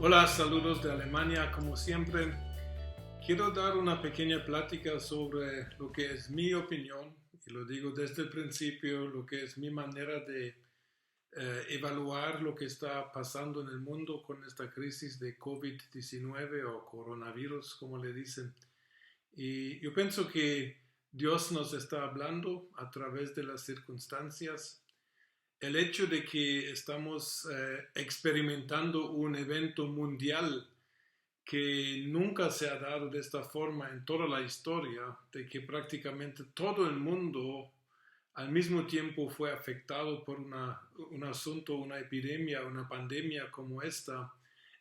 Hola, saludos de Alemania. Como siempre, quiero dar una pequeña plática sobre lo que es mi opinión, y lo digo desde el principio, lo que es mi manera de evaluar lo que está pasando en el mundo con esta crisis de COVID-19 o coronavirus, como le dicen. Y yo pienso que Dios nos está hablando a través de las circunstancias. El hecho de que estamos experimentando un evento mundial que nunca se ha dado de esta forma en toda la historia, de que prácticamente todo el mundo al mismo tiempo fue afectado por un asunto, una epidemia, una pandemia como esta.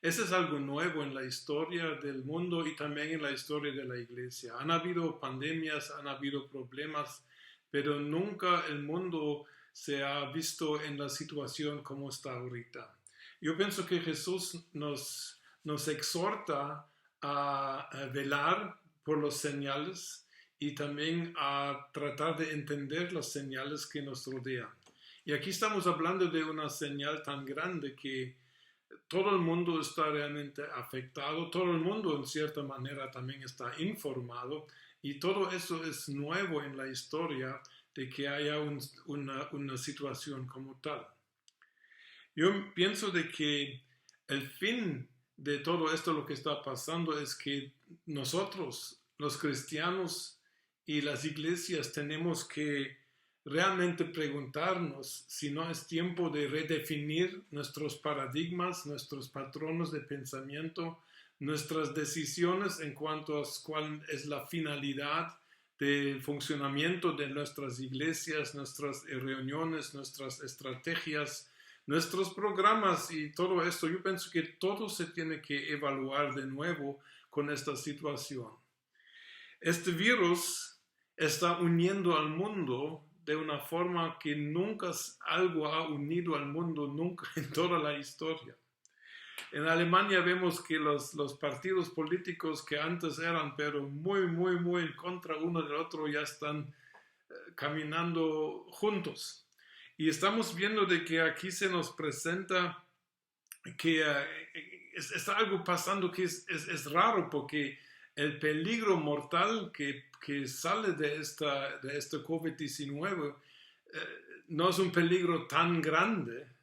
Eso es algo nuevo en la historia del mundo y también en la historia de la iglesia. Han habido pandemias, han habido problemas, pero nunca el mundo se ha visto en la situación como está ahorita. Yo pienso que Jesús nos exhorta a velar por los señales y también a tratar de entender las señales que nos rodean. Y aquí estamos hablando de una señal tan grande que todo el mundo está realmente afectado, todo el mundo en cierta manera también está informado y todo eso es nuevo en la historia de que haya una situación como tal. Yo pienso de que el fin de todo esto, lo que está pasando, es que nosotros, los cristianos y las iglesias, tenemos que realmente preguntarnos si no es tiempo de redefinir nuestros paradigmas, nuestros patrones de pensamiento, nuestras decisiones en cuanto a cuál es la finalidad del funcionamiento de nuestras iglesias, nuestras reuniones, nuestras estrategias, nuestros programas y todo esto. Yo pienso que todo se tiene que evaluar de nuevo con esta situación. Este virus está uniendo al mundo de una forma que nunca algo ha unido al mundo, nunca en toda la historia. En Alemania vemos que los partidos políticos que antes eran pero muy en contra uno del otro ya están caminando juntos. Y estamos viendo de que aquí se nos presenta que está algo pasando que es raro porque el peligro mortal que sale de este COVID-19 no es un peligro tan grande,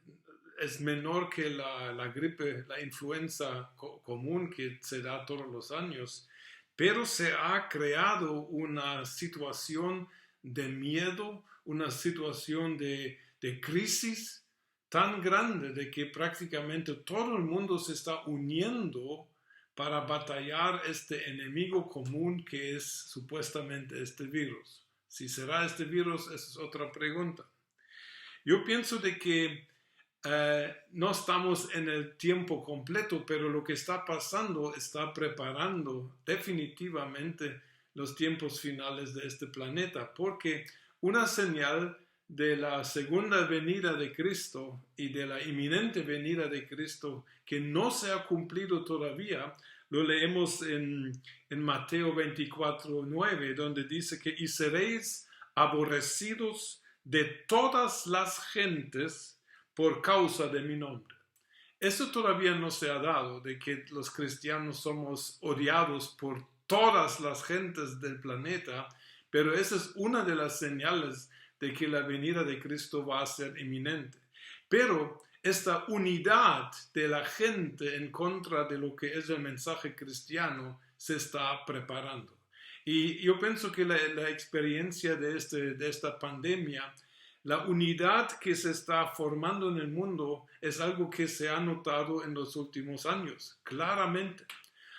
es menor que la gripe, la influenza común que se da todos los años, pero se ha creado una situación de miedo, una situación de crisis tan grande de que prácticamente todo el mundo se está uniendo para batallar este enemigo común que es supuestamente este virus. Si será este virus, esa es otra pregunta. Yo pienso de que no estamos en el tiempo completo, pero lo que está pasando está preparando definitivamente los tiempos finales de este planeta, porque una señal de la segunda venida de Cristo y de la inminente venida de Cristo que no se ha cumplido todavía, lo leemos en Mateo 24:9, donde dice que y seréis aborrecidos de todas las gentes por causa de mi nombre. Eso todavía no se ha dado, de que los cristianos somos odiados por todas las gentes del planeta, pero esa es una de las señales de que la venida de Cristo va a ser inminente. Pero esta unidad de la gente en contra de lo que es el mensaje cristiano se está preparando. Y yo pienso que la experiencia de esta pandemia, la unidad que se está formando en el mundo es algo que se ha notado en los últimos años, claramente.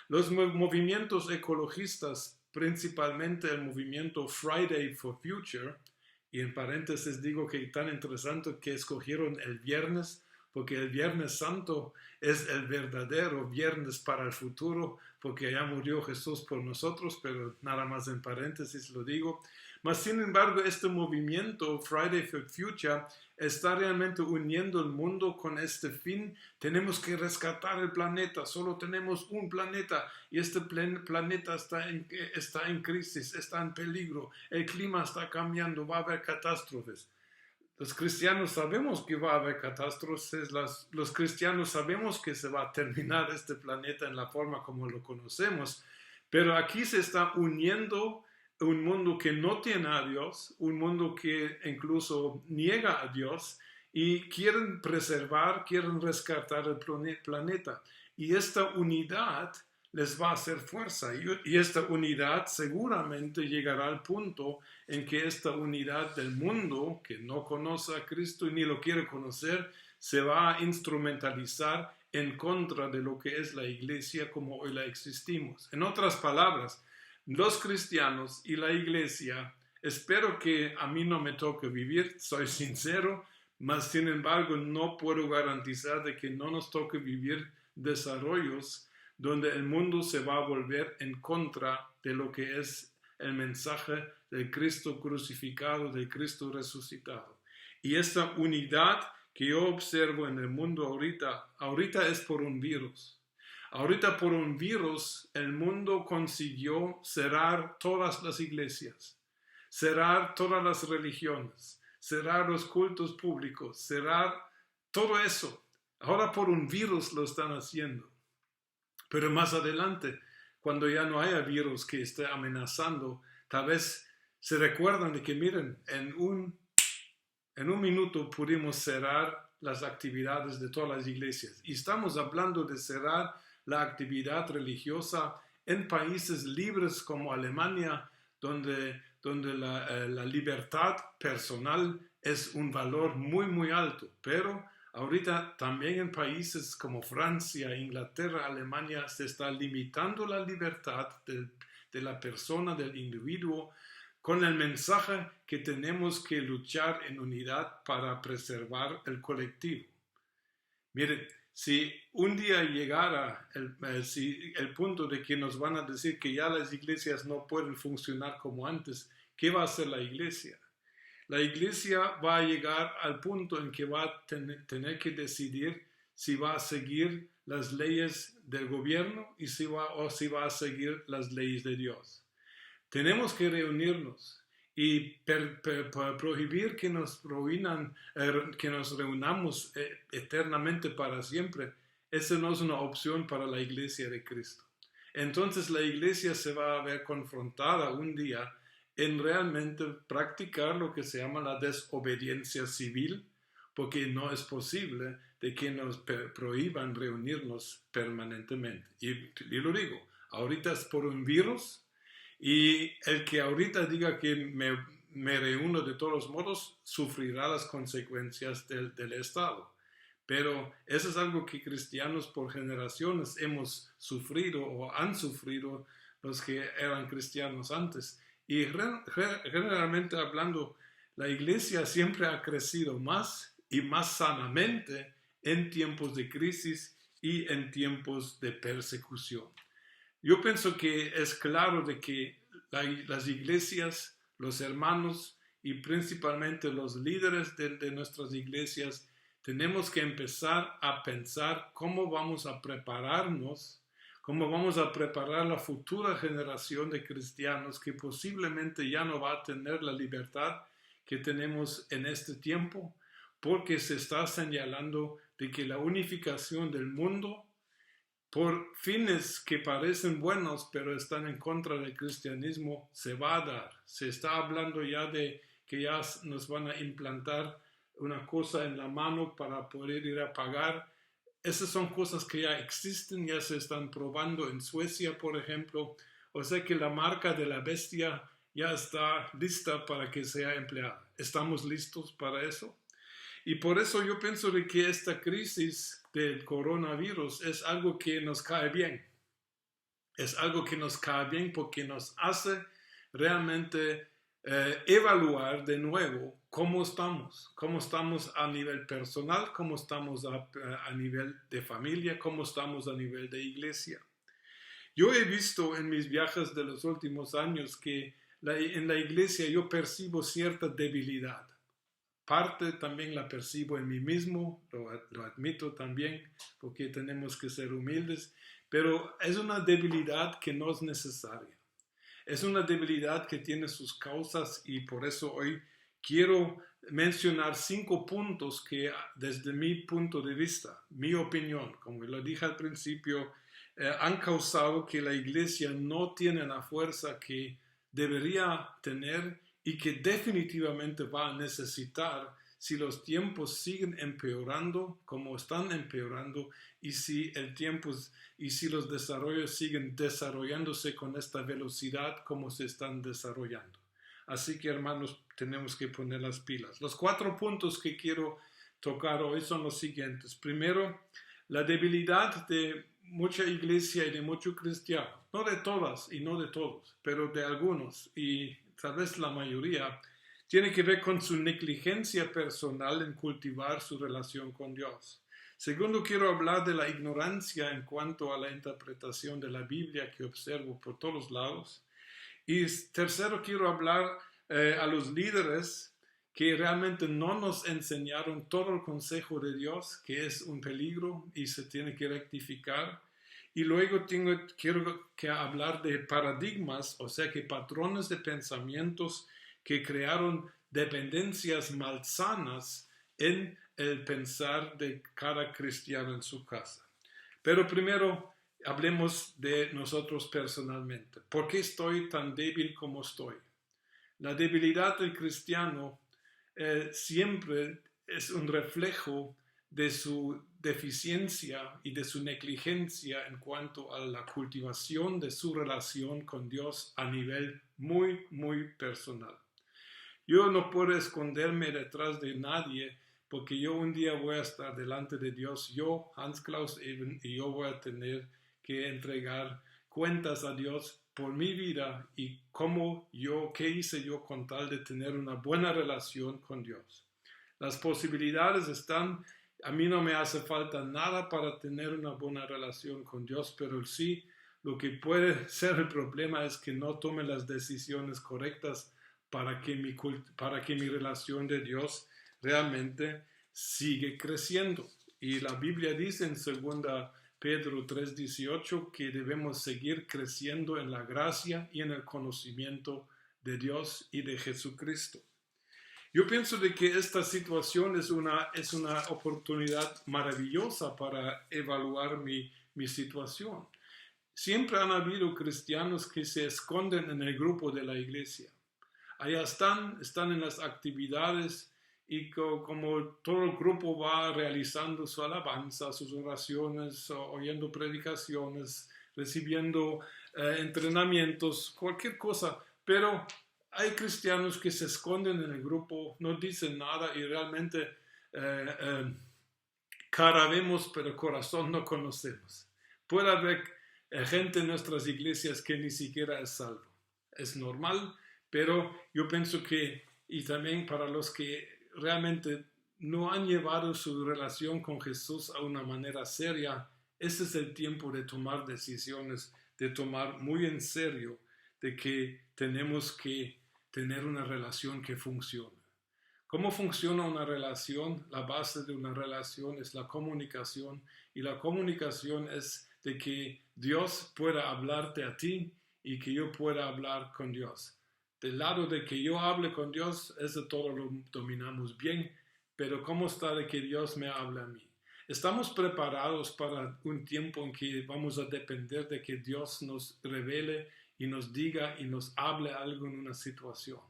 Los movimientos ecologistas, principalmente el movimiento Friday for Future, y en paréntesis digo que tan interesante que escogieron el viernes, porque el Viernes Santo es el verdadero viernes para el futuro, porque ya murió Jesús por nosotros, pero nada más en paréntesis lo digo. Mas sin embargo, este movimiento Friday for Future está realmente uniendo el mundo con este fin. Tenemos que rescatar el planeta, solo tenemos un planeta y este planeta está en crisis, está en peligro, el clima está cambiando, va a haber catástrofes. Los cristianos sabemos que va a haber catástrofes, los cristianos sabemos que se va a terminar este planeta en la forma como lo conocemos, pero aquí se está uniendo un mundo que no tiene a Dios, un mundo que incluso niega a Dios y quieren preservar, quieren rescatar el planeta. Y esta unidad les va a hacer fuerza y esta unidad seguramente llegará al punto en que esta unidad del mundo que no conoce a Cristo y ni lo quiere conocer se va a instrumentalizar en contra de lo que es la iglesia como hoy la existimos. En otras palabras, los cristianos y la iglesia, espero que a mí no me toque vivir, soy sincero, mas sin embargo no puedo garantizar de que no nos toque vivir desarrollos donde el mundo se va a volver en contra de lo que es el mensaje del Cristo crucificado, del Cristo resucitado. Y esta unidad que yo observo en el mundo ahorita es por un virus. Ahorita por un virus el mundo consiguió cerrar todas las iglesias, cerrar todas las religiones, cerrar los cultos públicos, cerrar todo eso. Ahora por un virus lo están haciendo. Pero más adelante, cuando ya no haya virus que esté amenazando, tal vez se recuerdan de que miren, en un minuto pudimos cerrar las actividades de todas las iglesias. Y estamos hablando de cerrar la actividad religiosa en países libres como Alemania, donde la libertad personal es un valor muy, muy alto. Pero ahorita también en países como Francia, Inglaterra, Alemania se está limitando la libertad de la persona, del individuo, con el mensaje que tenemos que luchar en unidad para preservar el colectivo. Mire, si un día llegara el punto de que nos van a decir que ya las iglesias no pueden funcionar como antes, ¿qué va a hacer la iglesia? La iglesia va a llegar al punto en que va a tener que decidir si va a seguir las leyes del gobierno y si va a seguir las leyes de Dios. Tenemos que reunirnos y prohibir que nos reunamos eternamente para siempre. Esa no es una opción para la iglesia de Cristo. Entonces la iglesia se va a ver confrontada un día en realmente practicar lo que se llama la desobediencia civil, porque no es posible de que nos prohíban reunirnos permanentemente. Y lo digo, ahorita es por un virus, y el que ahorita diga que me reúno de todos modos, sufrirá las consecuencias del Estado. Pero eso es algo que cristianos por generaciones hemos sufrido o han sufrido los que eran cristianos antes. Y generalmente hablando, la iglesia siempre ha crecido más y más sanamente en tiempos de crisis y en tiempos de persecución. Yo pienso que es claro de que las iglesias, los hermanos y principalmente los líderes de nuestras iglesias tenemos que empezar a pensar cómo vamos a prepararnos, cómo vamos a preparar la futura generación de cristianos que posiblemente ya no va a tener la libertad que tenemos en este tiempo, porque se está señalando de que la unificación del mundo por fines que parecen buenos pero están en contra del cristianismo se va a dar. Se está hablando ya de que ya nos van a implantar una cosa en la mano para poder ir a pagar. Esas son cosas que ya existen, ya se están probando en Suecia, por ejemplo. O sea que la marca de la bestia ya está lista para que sea empleada. ¿Estamos listos para eso? Y por eso yo pienso de que esta crisis del coronavirus es algo que nos cae bien. Es algo que nos cae bien porque nos hace realmente evaluar de nuevo cómo estamos a nivel personal, cómo estamos a nivel de familia, cómo estamos a nivel de iglesia. Yo he visto en mis viajes de los últimos años que en la iglesia yo percibo cierta debilidad. Parte también la percibo en mí mismo, lo admito también, porque tenemos que ser humildes, pero es una debilidad que no es necesaria. Es una debilidad que tiene sus causas y por eso hoy quiero mencionar 5 puntos que desde mi punto de vista, mi opinión, como lo dije al principio, han causado que la iglesia no tiene la fuerza que debería tener y que definitivamente va a necesitar si los tiempos siguen empeorando como están empeorando y si los desarrollos siguen desarrollándose con esta velocidad como se están desarrollando. Así que, hermanos, tenemos que poner las pilas. Los 4 puntos que quiero tocar hoy son los siguientes. Primero, la debilidad de mucha iglesia y de muchos cristianos, no de todas y no de todos, pero de algunos y tal vez la mayoría, tiene que ver con su negligencia personal en cultivar su relación con Dios. Segundo, quiero hablar de la ignorancia en cuanto a la interpretación de la Biblia que observo por todos lados. Y tercero, quiero hablar a los líderes que realmente no nos enseñaron todo el consejo de Dios, que es un peligro y se tiene que rectificar. Y luego quiero hablar de paradigmas, o sea que patrones de pensamientos que crearon dependencias malsanas en el pensar de cada cristiano en su casa. Pero primero, hablemos de nosotros personalmente. ¿Por qué estoy tan débil como estoy? La debilidad del cristiano siempre es un reflejo de su deficiencia y de su negligencia en cuanto a la cultivación de su relación con Dios a nivel muy, muy personal. Yo no puedo esconderme detrás de nadie porque yo un día voy a estar delante de Dios, yo, Hans Klaus Eben, y yo voy a tener que entregar cuentas a Dios por mi vida y qué hice yo con tal de tener una buena relación con Dios. Las posibilidades están, a mí no me hace falta nada para tener una buena relación con Dios, pero sí, lo que puede ser el problema es que no tome las decisiones correctas para que mi relación de Dios realmente sigue creciendo. Y la Biblia dice en 2 Pedro 3:18 que debemos seguir creciendo en la gracia y en el conocimiento de Dios y de Jesucristo. Yo pienso de que esta situación es una oportunidad maravillosa para evaluar mi situación. Siempre han habido cristianos que se esconden en el grupo de la iglesia. Allá están en las actividades y como todo el grupo va realizando su alabanza, sus oraciones, oyendo predicaciones, recibiendo entrenamientos, cualquier cosa, pero hay cristianos que se esconden en el grupo, no dicen nada y realmente cara vemos, pero corazón no conocemos. Puede haber gente en nuestras iglesias que ni siquiera es salvo. Es normal, pero yo pienso que, y también para los que realmente no han llevado su relación con Jesús a una manera seria, ese es el tiempo de tomar decisiones, de tomar muy en serio de que tenemos que tener una relación que funcione. ¿Cómo funciona una relación? La base de una relación es la comunicación y la comunicación es de que Dios pueda hablarte a ti y que yo pueda hablar con Dios. Del lado de que yo hable con Dios, eso todo lo dominamos bien, pero ¿cómo está de que Dios me hable a mí? ¿Estamos preparados para un tiempo en que vamos a depender de que Dios nos revele y nos diga y nos hable algo en una situación?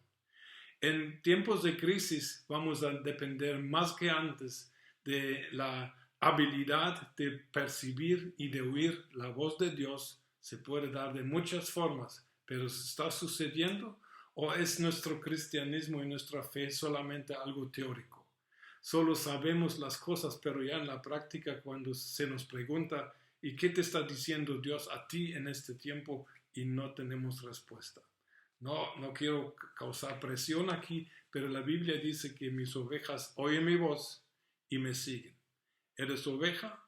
En tiempos de crisis vamos a depender más que antes de la habilidad de percibir y de oír la voz de Dios. Se puede dar de muchas formas, pero ¿está sucediendo? ¿O es nuestro cristianismo y nuestra fe solamente algo teórico? Solo sabemos las cosas, pero ya en la práctica cuando se nos pregunta ¿y qué te está diciendo Dios a ti en este tiempo? Y no tenemos respuesta. No quiero causar presión aquí, pero la Biblia dice que mis ovejas oyen mi voz y me siguen. ¿Eres oveja?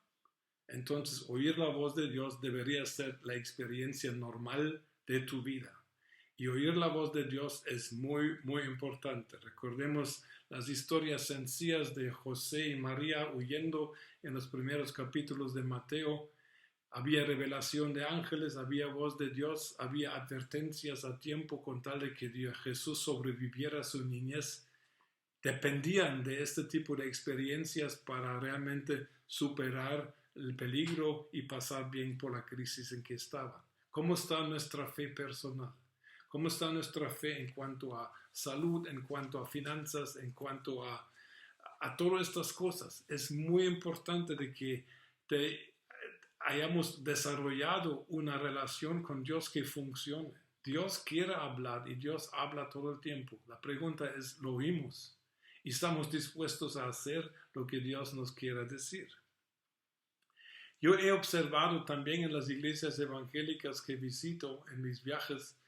Entonces oír la voz de Dios debería ser la experiencia normal de tu vida. Y oír la voz de Dios es muy, muy importante. Recordemos las historias sencillas de José y María huyendo en los primeros capítulos de Mateo. Había revelación de ángeles, había voz de Dios, había advertencias a tiempo con tal de que Jesús sobreviviera a su niñez. dependían de este tipo de experiencias para realmente superar el peligro y pasar bien por la crisis en que estaban. ¿Cómo está nuestra fe personal? ¿Cómo está nuestra fe en cuanto a salud, en cuanto a finanzas, en cuanto a todas estas cosas? Es muy importante de que hayamos desarrollado una relación con Dios que funcione. Dios quiere hablar y Dios habla todo el tiempo. La pregunta es, ¿lo oímos? ¿Y estamos dispuestos a hacer lo que Dios nos quiera decir? Yo he observado también en las iglesias evangélicas que visito en mis viajes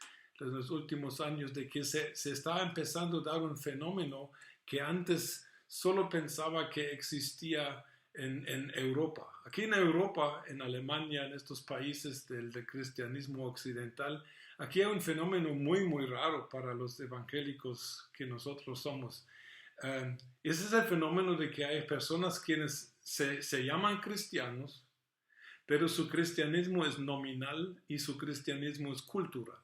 en los últimos años de que se está empezando a dar un fenómeno que antes solo pensaba que existía en Europa. Aquí en Europa, en Alemania, en estos países del cristianismo occidental, aquí hay un fenómeno muy, muy raro para los evangélicos que nosotros somos. Ese es el fenómeno de que hay personas quienes se llaman cristianos, pero su cristianismo es nominal y su cristianismo es cultural.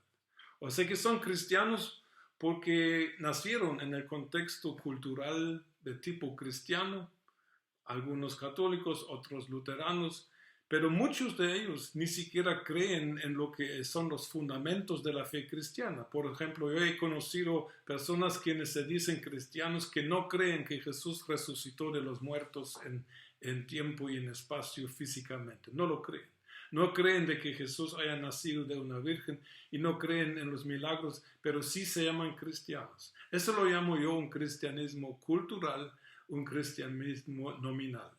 O sea que son cristianos porque nacieron en el contexto cultural de tipo cristiano, algunos católicos, otros luteranos, pero muchos de ellos ni siquiera creen en lo que son los fundamentos de la fe cristiana. Por ejemplo, yo he conocido personas quienes se dicen cristianos que no creen que Jesús resucitó de los muertos en tiempo y en espacio físicamente. No lo creen. No creen de que Jesús haya nacido de una virgen y no creen en los milagros, pero sí se llaman cristianos. Eso lo llamo yo un cristianismo cultural, un cristianismo nominal.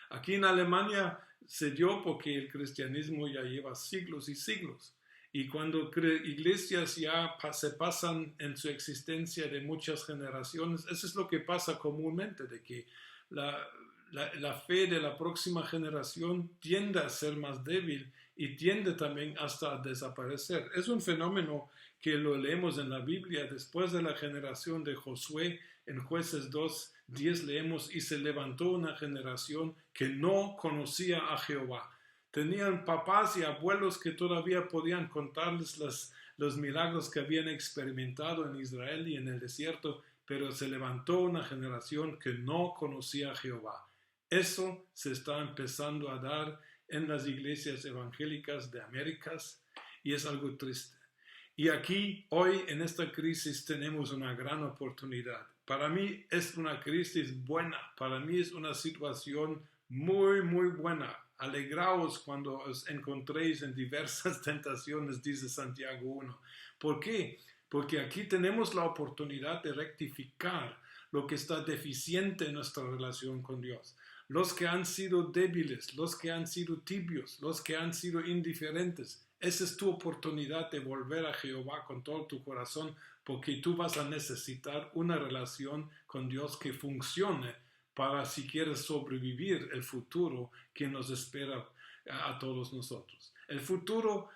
Aquí en Alemania se dio porque el cristianismo ya lleva siglos y siglos. Y cuando iglesias ya se pasan en su existencia de muchas generaciones, eso es lo que pasa comúnmente, de que la fe de la próxima generación tiende a ser más débil y tiende también hasta a desaparecer. Es un fenómeno que lo leemos en la Biblia después de la generación de Josué. En Jueces 2:10 leemos, y se levantó una generación que no conocía a Jehová. Tenían papás y abuelos que todavía podían contarles los milagros que habían experimentado en Israel y en el desierto, pero se levantó una generación que no conocía a Jehová. Eso se está empezando a dar en las iglesias evangélicas de Américas y es algo triste. Y aquí, hoy, en esta crisis, tenemos una gran oportunidad. Para mí es una crisis buena, para mí es una situación muy, muy buena. Alegraos cuando os encontréis en diversas tentaciones, dice Santiago 1. ¿Por qué? Porque aquí tenemos la oportunidad de rectificar lo que está deficiente en nuestra relación con Dios. Los que han sido débiles, los que han sido tibios, los que han sido indiferentes. Esa es tu oportunidad de volver a Jehová con todo tu corazón, porque tú vas a necesitar una relación con Dios que funcione para si quieres sobrevivir el futuro que nos espera a todos nosotros. El futuro,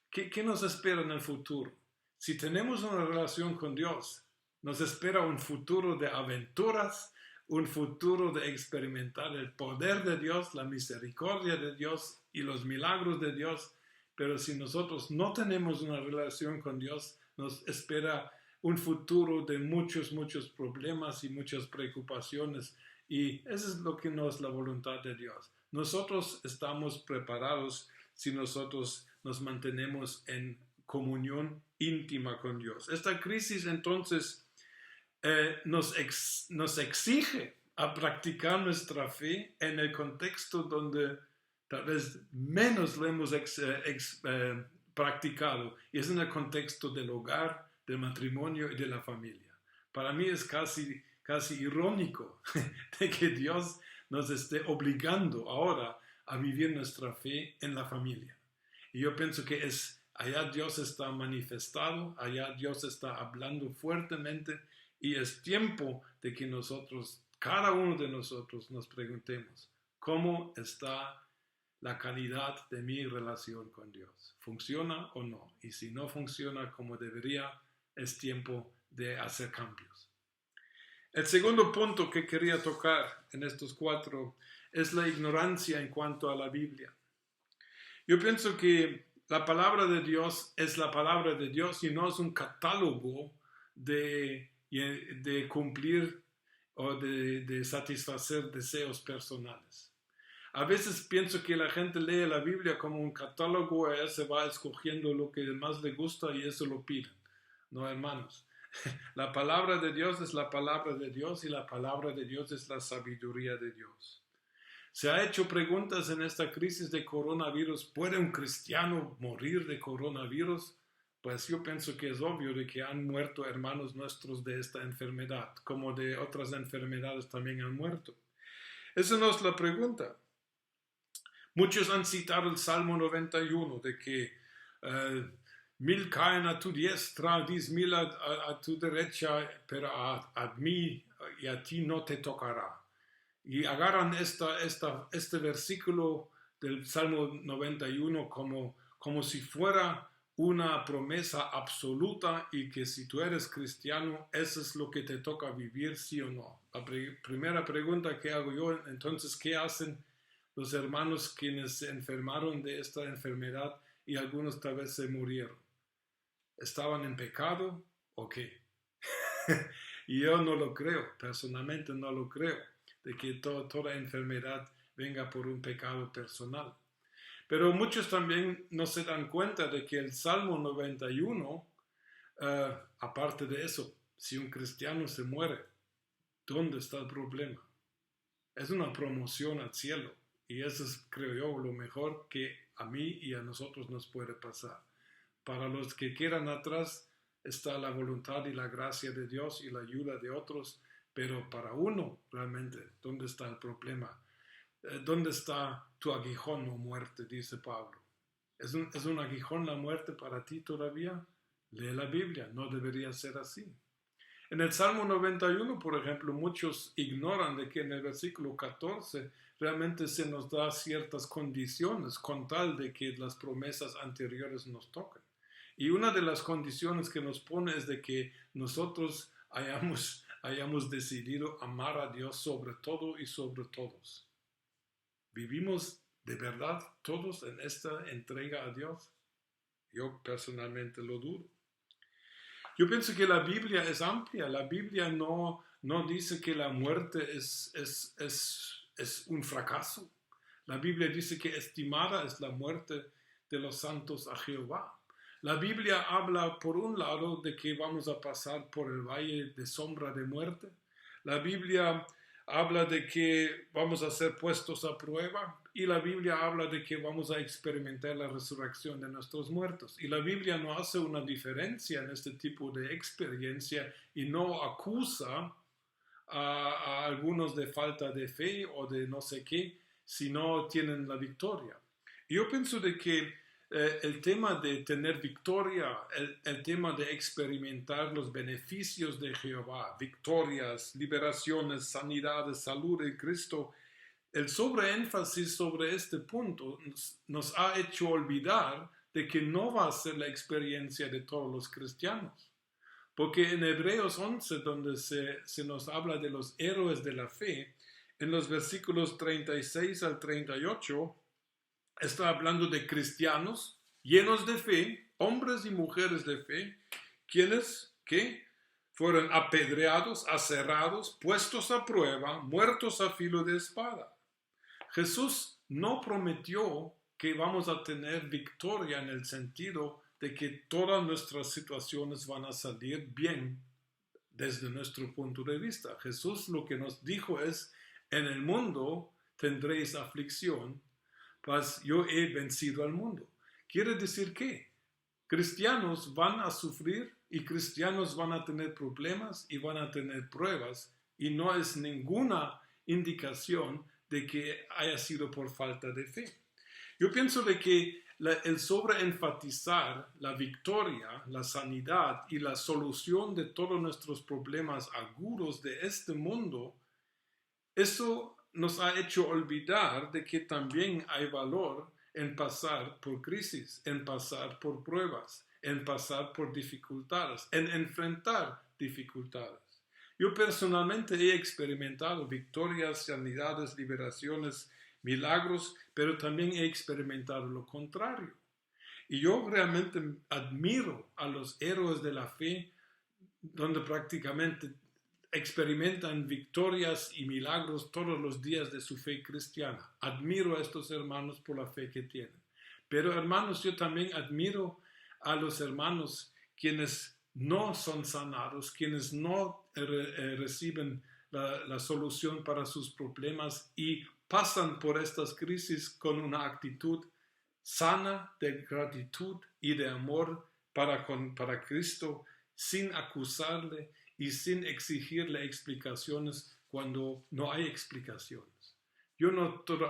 ¿qué nos espera en el futuro? Si tenemos una relación con Dios, nos espera un futuro de aventuras, un futuro de experimentar el poder de Dios, la misericordia de Dios y los milagros de Dios. Pero si nosotros no tenemos una relación con Dios, nos espera un futuro de muchos, muchos problemas y muchas preocupaciones. Y eso es lo que no es la voluntad de Dios. Nosotros estamos preparados si nosotros nos mantenemos en comunión íntima con Dios. Esta crisis entonces nos exige a practicar nuestra fe en el contexto donde tal vez menos lo hemos practicado, y es en el contexto del hogar, del matrimonio y de la familia. Para mí es casi irónico de que Dios nos esté obligando ahora a vivir nuestra fe en la familia. Y yo pienso que allá Dios está manifestado, allá Dios está hablando fuertemente, y es tiempo de que nosotros, cada uno de nosotros, nos preguntemos, ¿cómo está la calidad de mi relación con Dios? ¿Funciona o no? Y si no funciona como debería, es tiempo de hacer cambios. El segundo punto que quería tocar en estos 4 es la ignorancia en cuanto a la Biblia. Yo pienso que la palabra de Dios es la palabra de Dios y no es un catálogo de cumplir o de satisfacer deseos personales. A veces pienso que la gente lee la Biblia como un catálogo y se va escogiendo lo que más le gusta y eso lo piden. No, hermanos. La palabra de Dios es la palabra de Dios y la palabra de Dios es la sabiduría de Dios. Se ha hecho preguntas en esta crisis de coronavirus. ¿Puede un cristiano morir de coronavirus? Pues yo pienso que es obvio de que han muerto hermanos nuestros de esta enfermedad, como de otras enfermedades también han muerto. Esa no es la pregunta. Muchos han citado el Salmo 91 de que 1000 caen a tu diestra, 10,000 a tu derecha, pero a mí y a ti no te tocará. Y agarran este versículo del Salmo 91 como si fuera una promesa absoluta y que si tú eres cristiano, eso es lo que te toca vivir, sí o no. La primera pregunta que hago yo, entonces, ¿qué hacen los hermanos quienes se enfermaron de esta enfermedad y algunos tal vez se murieron? ¿Estaban en pecado o qué? Y yo no lo creo, personalmente no lo creo, de que toda enfermedad venga por un pecado personal. Pero muchos también no se dan cuenta de que el Salmo 91, aparte de eso, si un cristiano se muere, ¿dónde está el problema? Es una promoción al cielo y eso es, creo yo, lo mejor que a mí y a nosotros nos puede pasar. Para los que quedan atrás está la voluntad y la gracia de Dios y la ayuda de otros, pero para uno realmente, ¿dónde está el problema? ¿Dónde está tu aguijón o muerte? Dice Pablo. ¿Es un aguijón la muerte para ti todavía? Lee la Biblia, no debería ser así. En el Salmo 91, por ejemplo, muchos ignoran de que en el versículo 14 realmente se nos da ciertas condiciones con tal de que las promesas anteriores nos toquen. Y una de las condiciones que nos pone es de que nosotros hayamos decidido amar a Dios sobre todo y sobre todos. ¿Vivimos de verdad todos en esta entrega a Dios? Yo personalmente lo dudo. Yo pienso que la Biblia es amplia. La Biblia no dice que la muerte es un fracaso. La Biblia dice que estimada es la muerte de los santos a Jehová. La Biblia habla por un lado de que vamos a pasar por el valle de sombra de muerte. La Biblia habla de que vamos a ser puestos a prueba y la Biblia habla de que vamos a experimentar la resurrección de nuestros muertos. Y la Biblia no hace una diferencia en este tipo de experiencia y no acusa a algunos de falta de fe o de no sé qué si no tienen la victoria. Y yo pienso de que el tema de tener victoria, el tema de experimentar los beneficios de Jehová, victorias, liberaciones, sanidades, salud en Cristo, el sobreénfasis sobre este punto nos ha hecho olvidar de que no va a ser la experiencia de todos los cristianos. Porque en Hebreos 11, donde se nos habla de los héroes de la fe, en los versículos 36 al 38, está hablando de cristianos llenos de fe, hombres y mujeres de fe, quienes fueron apedreados, aserrados, puestos a prueba, muertos a filo de espada. Jesús no prometió que vamos a tener victoria en el sentido de que todas nuestras situaciones van a salir bien desde nuestro punto de vista. Jesús lo que nos dijo es, en el mundo tendréis aflicción, pues yo he vencido al mundo. Quiere decir que cristianos van a sufrir y cristianos van a tener problemas y van a tener pruebas y no es ninguna indicación de que haya sido por falta de fe. Yo pienso de que el sobreenfatizar la victoria, la sanidad y la solución de todos nuestros problemas agudos de este mundo, eso nos ha hecho olvidar de que también hay valor en pasar por crisis, en pasar por pruebas, en pasar por dificultades, en enfrentar dificultades. Yo personalmente he experimentado victorias, sanidades, liberaciones, milagros, pero también he experimentado lo contrario. Y yo realmente admiro a los héroes de la fe, donde prácticamente experimentan victorias y milagros todos los días de su fe cristiana. Admiro a estos hermanos por la fe que tienen. Pero hermanos, yo también admiro a los hermanos quienes no son sanados, quienes no reciben la solución para sus problemas y pasan por estas crisis con una actitud sana de gratitud y de amor para Cristo, sin acusarle y sin exigirle explicaciones cuando no hay explicaciones. Yo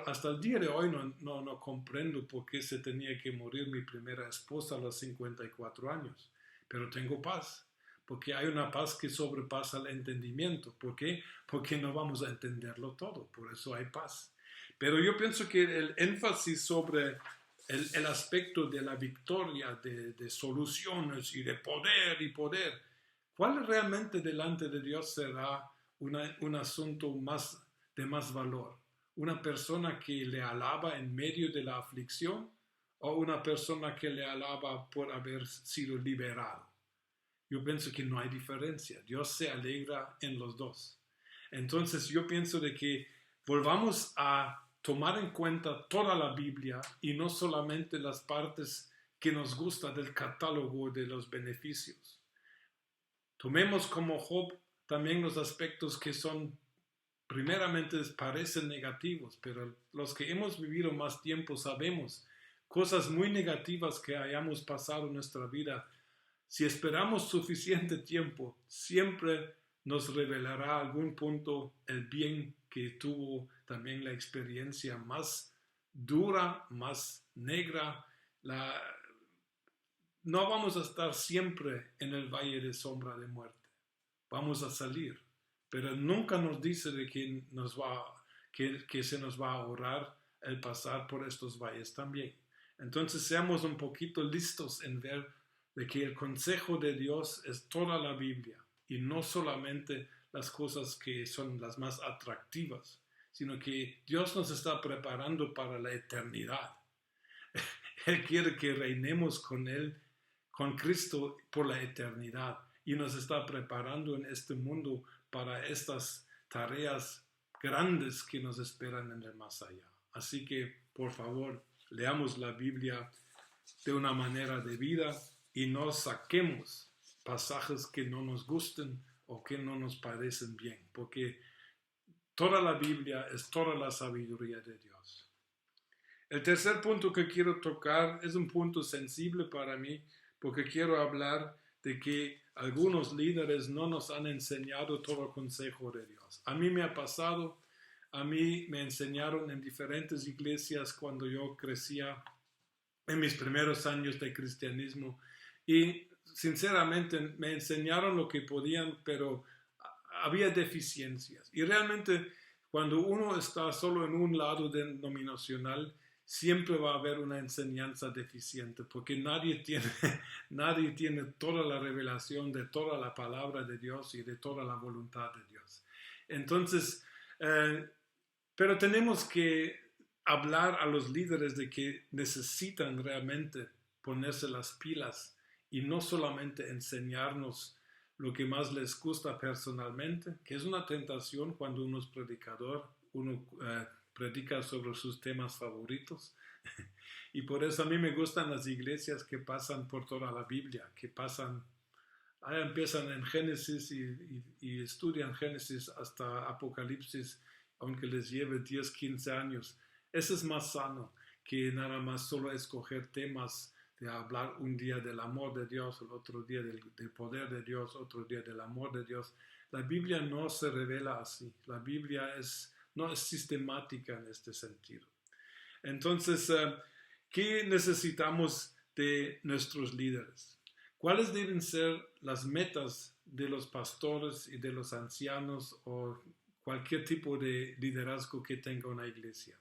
hasta el día de hoy no comprendo por qué se tenía que morir mi primera esposa a los 54 años, pero tengo paz, porque hay una paz que sobrepasa el entendimiento. ¿Por qué? Porque no vamos a entenderlo todo, por eso hay paz. Pero yo pienso que el énfasis sobre el aspecto de la victoria, de soluciones y de poder, ¿cuál realmente delante de Dios será un asunto de más valor? ¿Una persona que le alaba en medio de la aflicción o una persona que le alaba por haber sido liberado? Yo pienso que no hay diferencia. Dios se alegra en los dos. Entonces yo pienso de que volvamos a tomar en cuenta toda la Biblia y no solamente las partes que nos gusta del catálogo de los beneficios. Tomemos como Job también los aspectos que son, primeramente parecen negativos, pero los que hemos vivido más tiempo sabemos cosas muy negativas que hayamos pasado en nuestra vida. Si esperamos suficiente tiempo, siempre nos revelará a algún punto el bien que tuvo también la experiencia más dura, más negra. No vamos a estar siempre en el valle de sombra de muerte. Vamos a salir, pero nunca nos dice de que se nos va a ahorrar el pasar por estos valles también. Entonces seamos un poquito listos en ver de que el consejo de Dios es toda la Biblia y no solamente las cosas que son las más atractivas, sino que Dios nos está preparando para la eternidad. Él quiere que reinemos con Él, con Cristo por la eternidad, y nos está preparando en este mundo para estas tareas grandes que nos esperan en el más allá. Así que, por favor, leamos la Biblia de una manera debida y no saquemos pasajes que no nos gusten o que no nos parecen bien, porque toda la Biblia es toda la sabiduría de Dios. El tercer punto que quiero tocar es un punto sensible para mí, porque quiero hablar de que algunos líderes no nos han enseñado todo el consejo de Dios. A mí me ha pasado, a mí me enseñaron en diferentes iglesias cuando yo crecía en mis primeros años de cristianismo y sinceramente me enseñaron lo que podían, pero había deficiencias. Y realmente cuando uno está solo en un lado denominacional, siempre va a haber una enseñanza deficiente, porque nadie tiene toda la revelación de toda la palabra de Dios y de toda la voluntad de Dios. Entonces, pero tenemos que hablar a los líderes de que necesitan realmente ponerse las pilas y no solamente enseñarnos lo que más les gusta personalmente, que es una tentación cuando uno es predicador, uno predica sobre sus temas favoritos. Y por eso a mí me gustan las iglesias que pasan por toda la Biblia, que empiezan en Génesis y estudian Génesis hasta Apocalipsis, aunque les lleve 10, 15 años. Eso es más sano que nada más solo escoger temas de hablar un día del amor de Dios, el otro día del poder de Dios, otro día del amor de Dios. La Biblia no se revela así. La Biblia no es sistemática en este sentido. Entonces, ¿qué necesitamos de nuestros líderes? ¿Cuáles deben ser las metas de los pastores y de los ancianos o cualquier tipo de liderazgo que tenga una iglesia?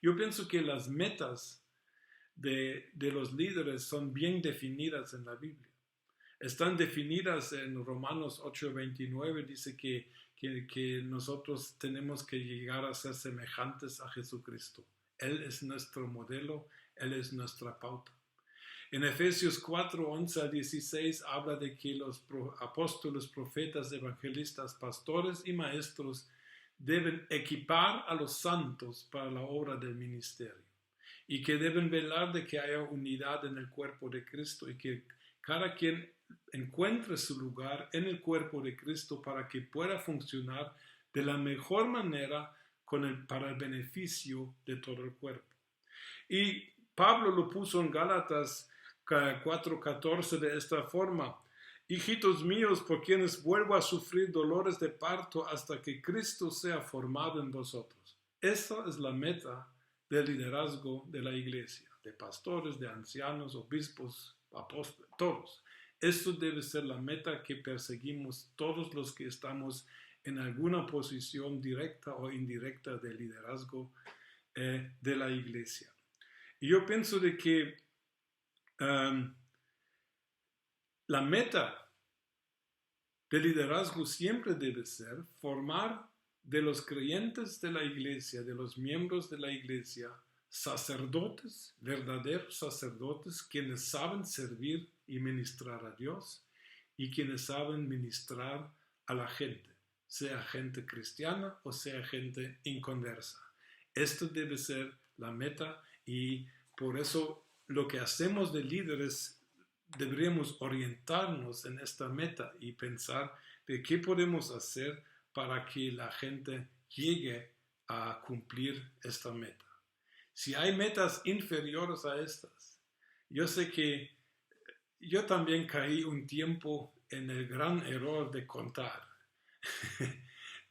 Yo pienso que las metas de los líderes son bien definidas en la Biblia. Están definidas en Romanos 8:29, dice que nosotros tenemos que llegar a ser semejantes a Jesucristo. Él es nuestro modelo, Él es nuestra pauta. En Efesios 4, 11 a 16 habla de que los apóstoles, profetas, evangelistas, pastores y maestros deben equipar a los santos para la obra del ministerio y que deben velar de que haya unidad en el cuerpo de Cristo y que cada quien encuentre su lugar en el cuerpo de Cristo para que pueda funcionar de la mejor manera para el beneficio de todo el cuerpo. Y Pablo lo puso en Gálatas 4:14 de esta forma: hijitos míos, por quienes vuelvo a sufrir dolores de parto hasta que Cristo sea formado en vosotros. Esa es la meta del liderazgo de la iglesia, de pastores, de ancianos, obispos, apóstoles, todos. Esto debe ser la meta que perseguimos todos los que estamos en alguna posición directa o indirecta de liderazgo de la iglesia. Y yo pienso de que la meta de liderazgo siempre debe ser formar de los creyentes de la iglesia, de los miembros de la iglesia, sacerdotes, verdaderos sacerdotes, quienes saben servir y ministrar a Dios y quienes saben ministrar a la gente, sea gente cristiana o sea gente inconversa. Esto debe ser la meta y por eso lo que hacemos de líderes deberíamos orientarnos en esta meta y pensar de qué podemos hacer para que la gente llegue a cumplir esta meta. Si hay metas inferiores a estas, yo sé que yo también caí un tiempo en el gran error de contar,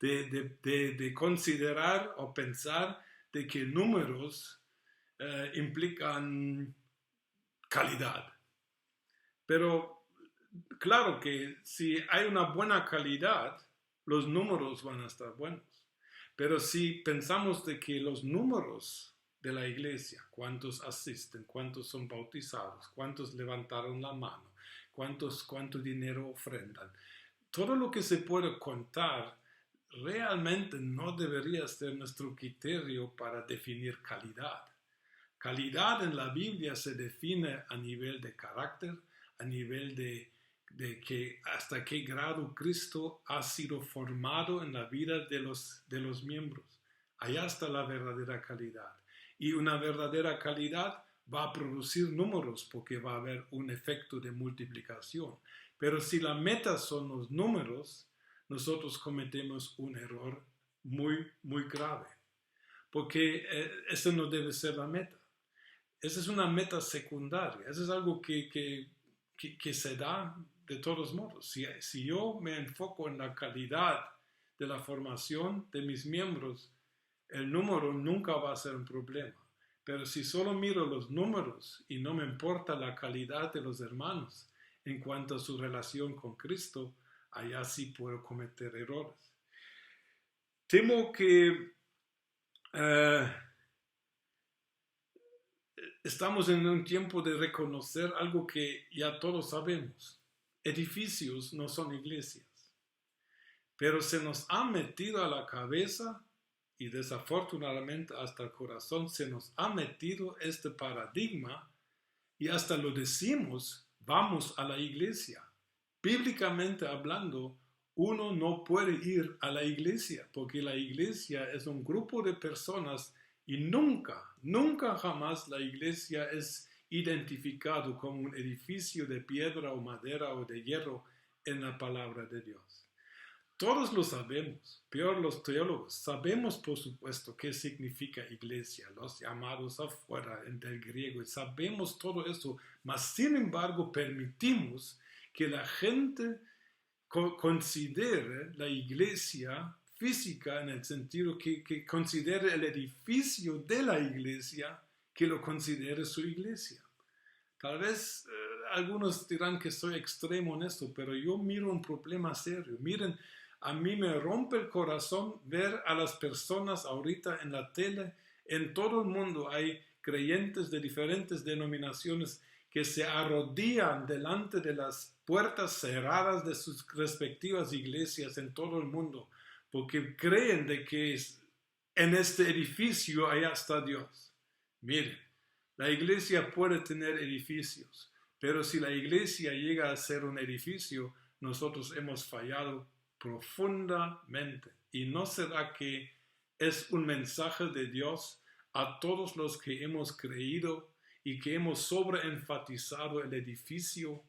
de considerar o pensar de que números implican calidad. Pero claro que si hay una buena calidad, los números van a estar buenos. Pero si pensamos de que los números de la iglesia, cuántos asisten, cuántos son bautizados, cuántos levantaron la mano, cuánto dinero ofrendan, todo lo que se puede contar realmente no debería ser nuestro criterio para definir calidad. Calidad en la Biblia se define a nivel de carácter, a nivel de que hasta qué grado Cristo ha sido formado en la vida de los miembros. Allá está la verdadera calidad. Y una verdadera calidad va a producir números porque va a haber un efecto de multiplicación. Pero si la meta son los números, nosotros cometemos un error muy, muy grave. Porque esa no debe ser la meta. Esa es una meta secundaria. Eso es algo que se da de todos modos. Si yo me enfoco en la calidad de la formación de mis miembros, el número nunca va a ser un problema. Pero si solo miro los números y no me importa la calidad de los hermanos en cuanto a su relación con Cristo, allá sí puedo cometer errores. Temo que estamos en un tiempo de reconocer algo que ya todos sabemos. Edificios no son iglesias. Pero se nos ha metido a la cabeza y desafortunadamente hasta el corazón se nos ha metido este paradigma y hasta lo decimos, vamos a la iglesia. Bíblicamente hablando, uno no puede ir a la iglesia porque la iglesia es un grupo de personas y nunca jamás la iglesia es identificado como un edificio de piedra o madera o de hierro en la palabra de Dios. Todos lo sabemos, peor los teólogos, sabemos por supuesto qué significa iglesia, los llamados afuera del griego, sabemos todo eso, mas sin embargo permitimos que la gente considere la iglesia física en el sentido que considere el edificio de la iglesia, que lo considere su iglesia. Tal vez algunos dirán que soy extremo en esto, pero yo miro un problema serio. Miren, a mí me rompe el corazón ver a las personas ahorita en la tele, en todo el mundo hay creyentes de diferentes denominaciones que se arrodillan delante de las puertas cerradas de sus respectivas iglesias en todo el mundo, porque creen de que en este edificio allá está Dios. Miren, la iglesia puede tener edificios, Pero si la iglesia llega a ser un edificio, nosotros hemos fallado profundamente. ¿Y no será que es un mensaje de Dios a todos los que hemos creído y que hemos sobreenfatizado el edificio,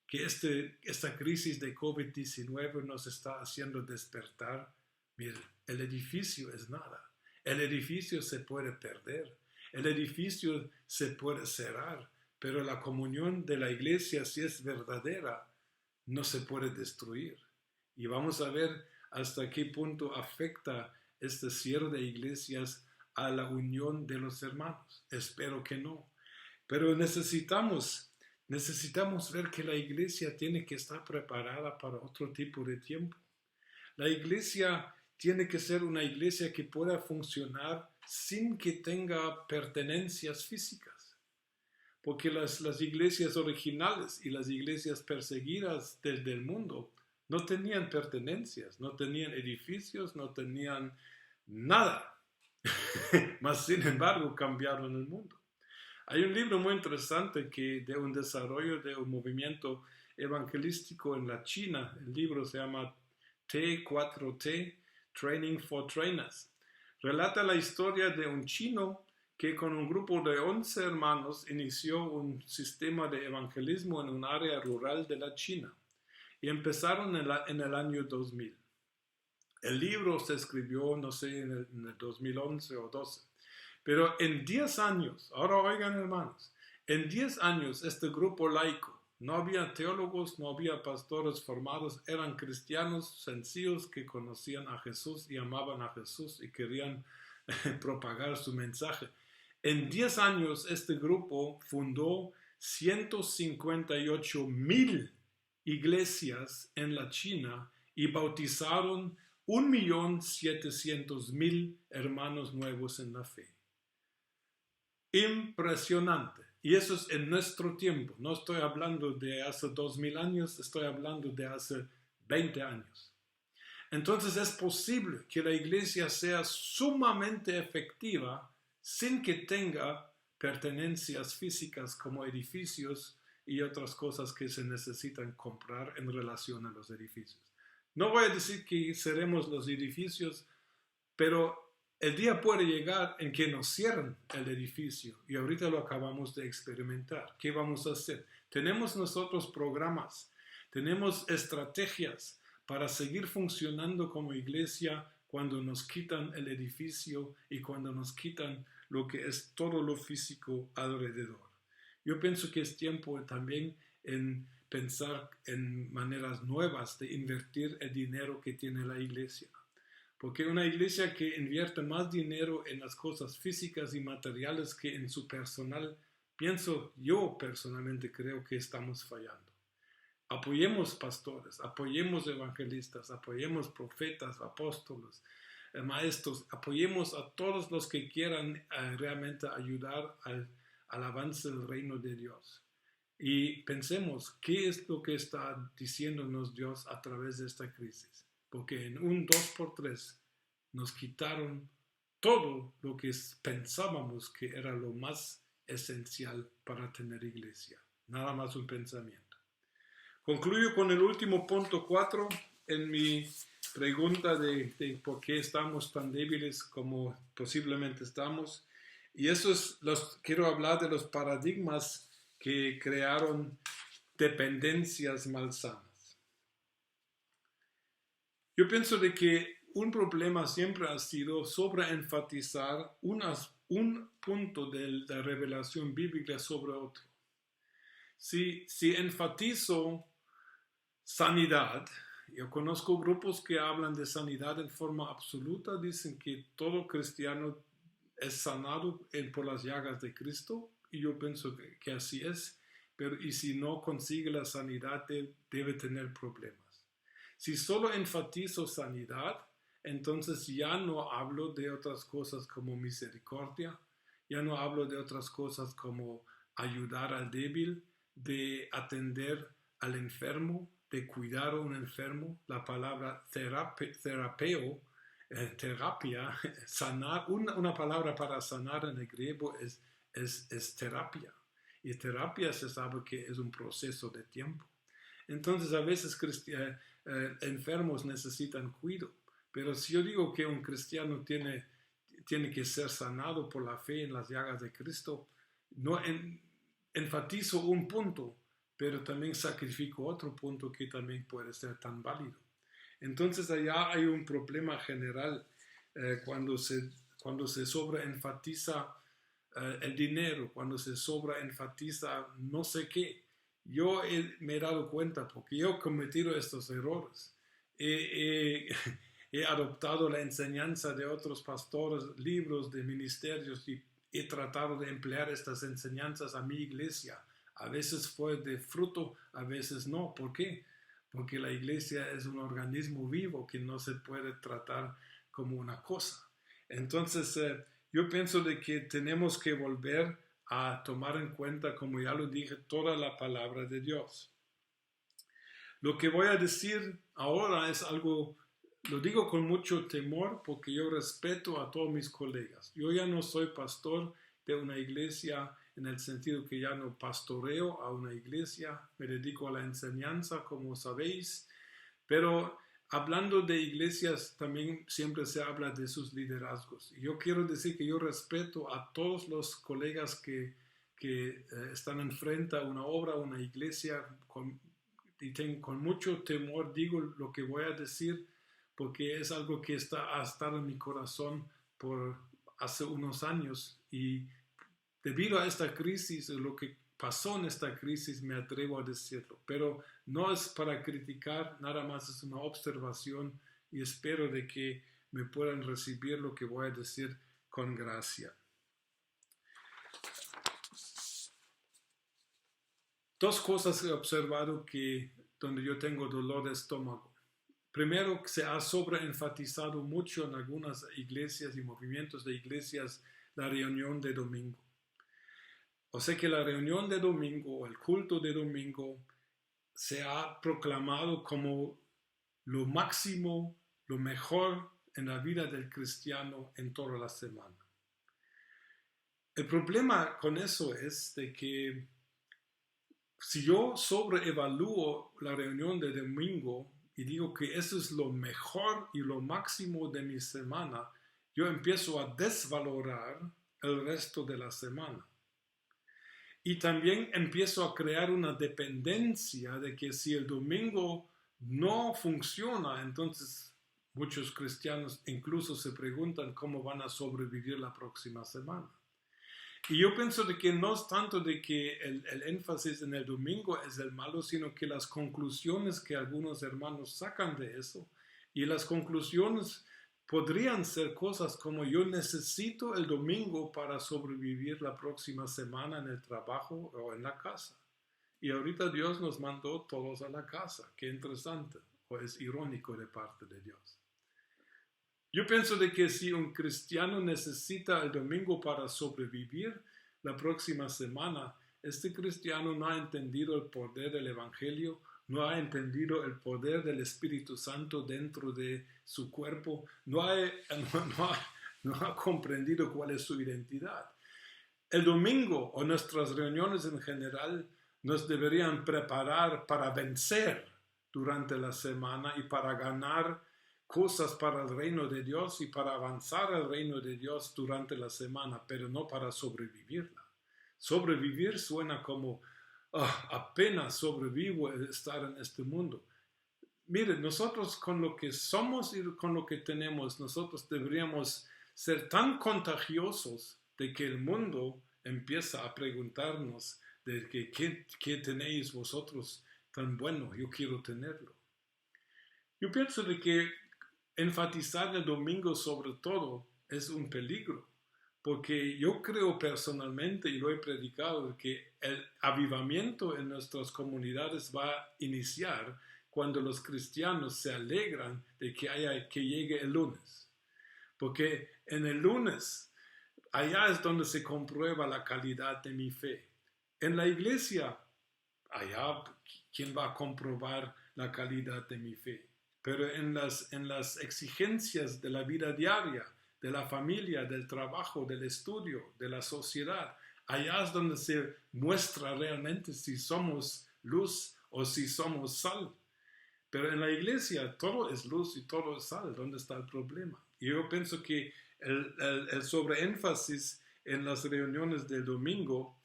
que esta crisis de COVID-19 nos está haciendo despertar? Miren, el edificio es nada. El edificio se puede perder. El edificio se puede cerrar. Pero la comunión de la iglesia, si es verdadera, no se puede destruir. Y vamos a ver hasta qué punto afecta este cierre de iglesias a la unión de los hermanos. Espero que no. Pero necesitamos ver que la iglesia tiene que estar preparada para otro tipo de tiempo. La iglesia tiene que ser una iglesia que pueda funcionar sin que tenga pertenencias físicas. Porque las iglesias originales y las iglesias perseguidas del mundo no tenían pertenencias, no tenían edificios, no tenían nada. Mas sin embargo cambiaron el mundo. Hay un libro muy interesante de un desarrollo de un movimiento evangelístico en la China. El libro se llama T4T, Training for Trainers. Relata la historia de un chino que con un grupo de 11 hermanos inició un sistema de evangelismo en un área rural de la China. Y empezaron en el año 2000. El libro se escribió, no sé, en el 2011 o 12. Pero en 10 años, ahora oigan hermanos, en 10 años este grupo laico, no había teólogos, no había pastores formados, eran cristianos sencillos que conocían a Jesús y amaban a Jesús y querían propagar su mensaje. En 10 años este grupo fundó 158,000 iglesias en la China y bautizaron 1,700,000 hermanos nuevos en la fe. Impresionante. Y eso es en nuestro tiempo. No estoy hablando de hace 2000 años, estoy hablando de hace 20 años. Entonces es posible que la iglesia sea sumamente efectiva sin que tenga pertenencias físicas como edificios y otras cosas que se necesitan comprar en relación a los edificios. No voy a decir que seremos los edificios, pero el día puede llegar en que nos cierren el edificio y ahorita lo acabamos de experimentar. ¿Qué vamos a hacer? Tenemos nosotros programas, tenemos estrategias para seguir funcionando como iglesia cuando nos quitan el edificio y cuando nos quitan lo que es todo lo físico alrededor. Yo pienso que es tiempo también en pensar en maneras nuevas de invertir el dinero que tiene la iglesia. Porque una iglesia que invierte más dinero en las cosas físicas y materiales que en su personal, yo personalmente creo que estamos fallando. Apoyemos pastores, apoyemos evangelistas, apoyemos profetas, apóstoles, maestros, apoyemos a todos los que quieran realmente ayudar al avance del reino de Dios. Y pensemos, ¿qué es lo que está diciéndonos Dios a través de esta crisis? Porque en un 2x3 nos quitaron todo lo que pensábamos que era lo más esencial para tener iglesia. Nada más un pensamiento. Concluyo con el último punto 4 en mi pregunta de por qué estamos tan débiles como posiblemente estamos. Y quiero hablar de los paradigmas que crearon dependencias malsanas. Yo pienso de que un problema siempre ha sido sobreenfatizar un punto de la revelación bíblica sobre otro. Si enfatizo sanidad, yo conozco grupos que hablan de sanidad en forma absoluta, dicen que todo cristiano es sanado por las llagas de Cristo, y yo pienso que así es, pero y si no consigue la sanidad debe tener problemas. Si solo enfatizo sanidad, entonces ya no hablo de otras cosas como misericordia, ya no hablo de otras cosas como ayudar al débil, de atender al enfermo, de cuidar a un enfermo. La palabra terapia, sanar, una palabra para sanar en el griego es terapia. Y terapia se sabe que es un proceso de tiempo. Entonces a veces enfermos necesitan cuidado. Pero si yo digo que un cristiano tiene que ser sanado por la fe en las llagas de Cristo, no enfatizo un punto, pero también sacrifico otro punto que también puede ser tan válido. Entonces allá hay un problema general cuando se sobreenfatiza el dinero, cuando se sobreenfatiza no sé qué. Yo me he dado cuenta porque yo he cometido estos errores. He adoptado la enseñanza de otros pastores, libros de ministerios y he tratado de emplear estas enseñanzas a mi iglesia. A veces fue de fruto, a veces no. ¿Por qué? Porque la iglesia es un organismo vivo que no se puede tratar como una cosa. Entonces, yo pienso de que tenemos que volver a tomar en cuenta, como ya lo dije, toda la palabra de Dios. Lo que voy a decir ahora es algo, lo digo con mucho temor porque yo respeto a todos mis colegas. Yo ya no soy pastor de una iglesia en el sentido que ya no pastoreo a una iglesia, me dedico a la enseñanza, como sabéis, pero hablando de iglesias también siempre se habla de sus liderazgos. Y yo quiero decir que yo respeto a todos los colegas que están enfrente a una obra, una iglesia, y con mucho temor digo lo que voy a decir, porque es algo que ha estado en mi corazón por hace unos años y debido a esta crisis, lo que pasó en esta crisis, me atrevo a decirlo, pero no es para criticar, nada más es una observación y espero de que me puedan recibir lo que voy a decir con gracia. Dos cosas he observado donde yo tengo dolor de estómago. Primero, se ha sobreenfatizado mucho en algunas iglesias y movimientos de iglesias la reunión de domingo. O sea que la reunión de domingo o el culto de domingo se ha proclamado como lo máximo, lo mejor en la vida del cristiano en toda la semana. El problema con eso es de que si yo sobreevalúo la reunión de domingo y digo que eso es lo mejor y lo máximo de mi semana, yo empiezo a desvalorar el resto de la semana. Y también empiezo a crear una dependencia de que si el domingo no funciona, entonces muchos cristianos incluso se preguntan cómo van a sobrevivir la próxima semana. Y yo pienso de que no es tanto de que el énfasis en el domingo es el malo, sino que las conclusiones que algunos hermanos sacan de eso, y las conclusiones podrían ser cosas como yo necesito el domingo para sobrevivir la próxima semana en el trabajo o en la casa. Y ahorita Dios nos mandó todos a la casa. Qué interesante, o es irónico de parte de Dios. Yo pienso de que si un cristiano necesita el domingo para sobrevivir la próxima semana, este cristiano no ha entendido el poder del Evangelio, no ha entendido el poder del Espíritu Santo dentro de su cuerpo, no ha comprendido cuál es su identidad. El domingo o nuestras reuniones en general nos deberían preparar para vencer durante la semana y para ganar cosas para el reino de Dios y para avanzar al reino de Dios durante la semana, pero no para sobrevivirla. Sobrevivir suena como apenas sobrevivo el estar en este mundo. Mire, nosotros con lo que somos y con lo que tenemos, nosotros deberíamos ser tan contagiosos de que el mundo empieza a preguntarnos de que ¿qué tenéis vosotros tan bueno? Yo quiero tenerlo. Yo pienso de que enfatizar el domingo sobre todo es un peligro, porque yo creo personalmente, y lo he predicado, que el avivamiento en nuestras comunidades va a iniciar cuando los cristianos se alegran de que llegue el lunes. Porque en el lunes, allá es donde se comprueba la calidad de mi fe. En la iglesia, allá, ¿quién va a comprobar la calidad de mi fe? Pero en las exigencias de la vida diaria, de la familia, del trabajo, del estudio, de la sociedad, Allá es donde se muestra realmente si somos luz o si somos sal. Pero en la iglesia todo es luz y todo es sal. ¿Dónde está el problema? Y yo pienso que el sobreénfasis en las reuniones del domingo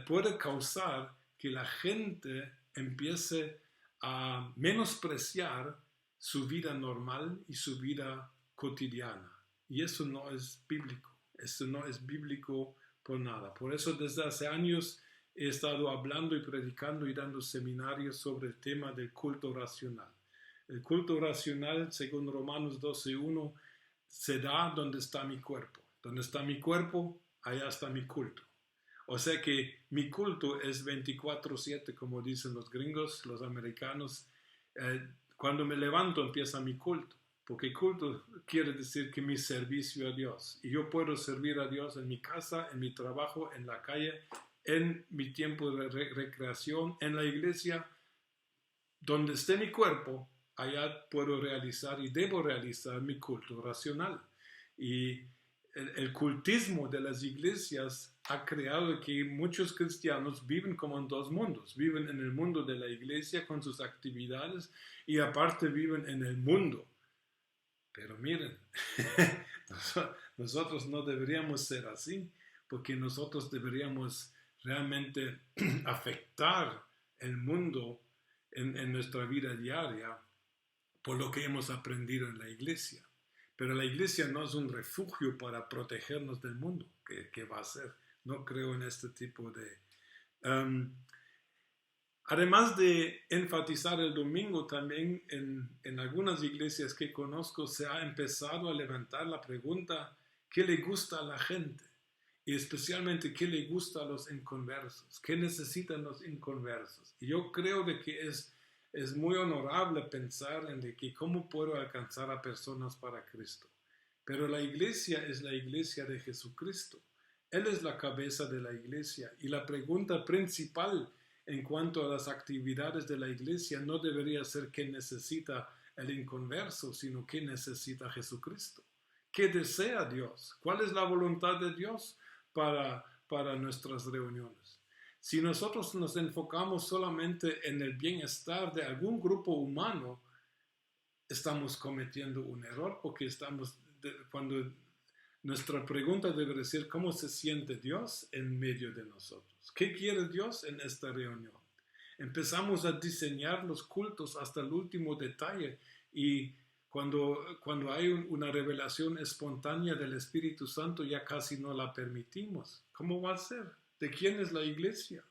puede causar que la gente empiece a menospreciar su vida normal y su vida cotidiana. Y eso no es bíblico. Eso no es bíblico por nada. Por eso desde hace años he estado hablando y predicando y dando seminarios sobre el tema del culto racional. El culto racional, según Romanos 12:1, se da donde está mi cuerpo. Donde está mi cuerpo, allá está mi culto. O sea que mi culto es 24/7, como dicen los gringos, los americanos. Cuando me levanto empieza mi culto, porque culto quiere decir que mi servicio a Dios. Y yo puedo servir a Dios en mi casa, en mi trabajo, en la calle, en mi tiempo de recreación, en la iglesia. Donde esté mi cuerpo, allá puedo realizar y debo realizar mi culto racional. Y el cultismo de las iglesias ha creado que muchos cristianos viven como en dos mundos. Viven en el mundo de la iglesia con sus actividades y aparte viven en el mundo. Pero miren, nosotros no deberíamos ser así, porque nosotros deberíamos realmente afectar el mundo en nuestra vida diaria por lo que hemos aprendido en la iglesia. Pero la iglesia no es un refugio para protegernos del mundo, que va a ser. No creo en este tipo de... además de enfatizar el domingo, también en algunas iglesias que conozco se ha empezado a levantar la pregunta, ¿qué le gusta a la gente? Y especialmente, ¿qué le gusta a los inconversos? ¿Qué necesitan los inconversos? Y yo creo de que es muy honorable pensar en de que cómo puedo alcanzar a personas para Cristo. Pero la iglesia es la iglesia de Jesucristo. Él es la cabeza de la iglesia. Y la pregunta principal en cuanto a las actividades de la iglesia no debería ser qué necesita el inconverso, sino qué necesita Jesucristo. ¿Qué desea Dios? ¿Cuál es la voluntad de Dios para nuestras reuniones? Si nosotros nos enfocamos solamente en el bienestar de algún grupo humano, estamos cometiendo un error porque cuando nuestra pregunta debe ser ¿cómo se siente Dios en medio de nosotros? ¿Qué quiere Dios en esta reunión? Empezamos a diseñar los cultos hasta el último detalle y cuando hay una revelación espontánea del Espíritu Santo ya casi no la permitimos. ¿Cómo va a ser? ¿De quién es la iglesia?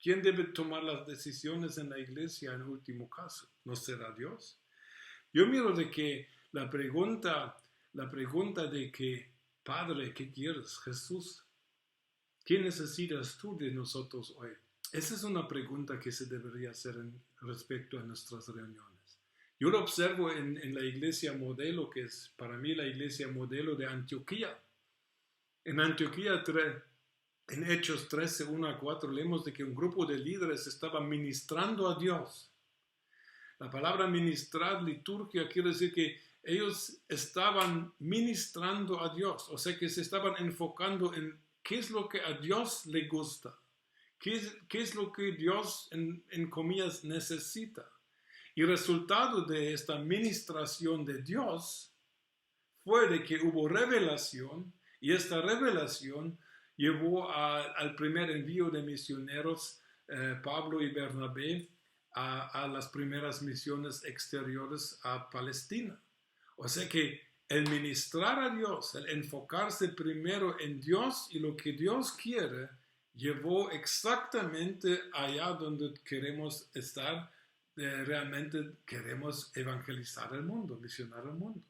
¿Quién debe tomar las decisiones en la iglesia en último caso? ¿No será Dios? Yo miro de que la pregunta de que, Padre, ¿qué quieres? Jesús, ¿qué necesitas tú de nosotros hoy? Esa es una pregunta que se debería hacer respecto a nuestras reuniones. Yo lo observo en la iglesia modelo, que es para mí la iglesia modelo de Antioquía. En Antioquía, en Hechos 13, 1-4, leemos de que un grupo de líderes estaba ministrando a Dios. La palabra ministrar, liturgia, quiere decir que ellos estaban ministrando a Dios, o sea que se estaban enfocando en qué es lo que a Dios le gusta, qué es lo que Dios, en comillas, necesita. Y el resultado de esta ministración de Dios fue de que hubo revelación, y esta revelación llevó al primer envío de misioneros, Pablo y Bernabé, a las primeras misiones exteriores a Palestina. O sea que el ministrar a Dios, el enfocarse primero en Dios y lo que Dios quiere, llevó exactamente allá donde queremos estar. Realmente queremos evangelizar el mundo, misionar el mundo.